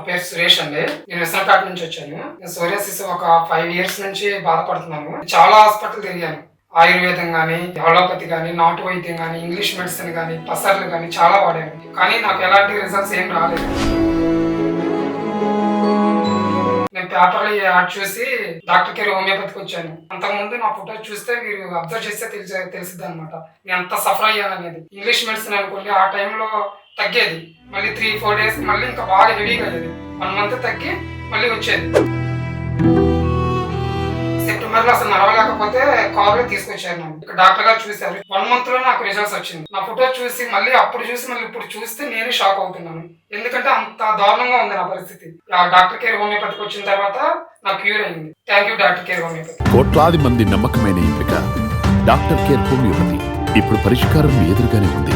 పేరు సురేష్ అండి. నేను విశాఖపేట నుంచి వచ్చాను. నేను సోరియాసిస్ ఒక 5 ఇయర్స్ నుంచి బాధపడుతున్నాను. చాలా హాస్పిటల్ తిరిగాను. ఆయుర్వేదం గానీ, అలోపతి గానీ, నాటు వైద్యం గానీ, ఇంగ్లీష్ మెడిసిన్ గానీ, పసర్లు గానీ చాలా వాడాను. కానీ నాకు ఎలాంటి రిజల్ట్స్ ఏం రాలేదు. నేను పేపర్లో యాడ్ చూసి డాక్టర్ కేర్ హోమియోపతికి వచ్చాను. అంతకుముందు నా ఫోటో చూస్తే మీరు అబ్జర్వ్ చేస్తే తెలిసిద్ది అనమాట నేను ఎంత సఫర్ అయ్యాను అనేది. ఇంగ్లీష్ మెడిసిన్ అనుకోండి ఆ టైంలో తగ్గేది, మళ్ళీ 3-4 డేస్ మళ్ళీ ఇంకా బాగా హెవీగా అయ్యేది. 1 మంత్ తగ్గి మళ్ళీ వచ్చేది. సెప్టెంబర్ లో అసలు నడవలేకపోతే కారులో తీసుకొచ్చారు నన్ను. ఇక్కడ డాక్టర్ గారు చూశారు. 1 మంత్ లో నాకు రిజల్ట్స్ వచ్చింది. నా ఫోటో చూసి మళ్ళీ అప్పుడు చూసి మళ్ళీ ఇప్పుడు చూస్తే నేను షాక్ అవుతున్నాను. ఎందుకంటే అంత దారుణంగా ఉంది నా పరిస్థితి. డాక్టర్ కేర్ హోమియోపతికి వచ్చిన తర్వాత నాకు క్యూర్ అయింది. Thank you doctor care homeopathy. కోట్లాది మంది నమ్మకమైన ఎంపిక డాక్టర్ కేర్ హోమియోపతి. ఇప్పుడు పరిష్కారం ఎదురుగానే ఉంది.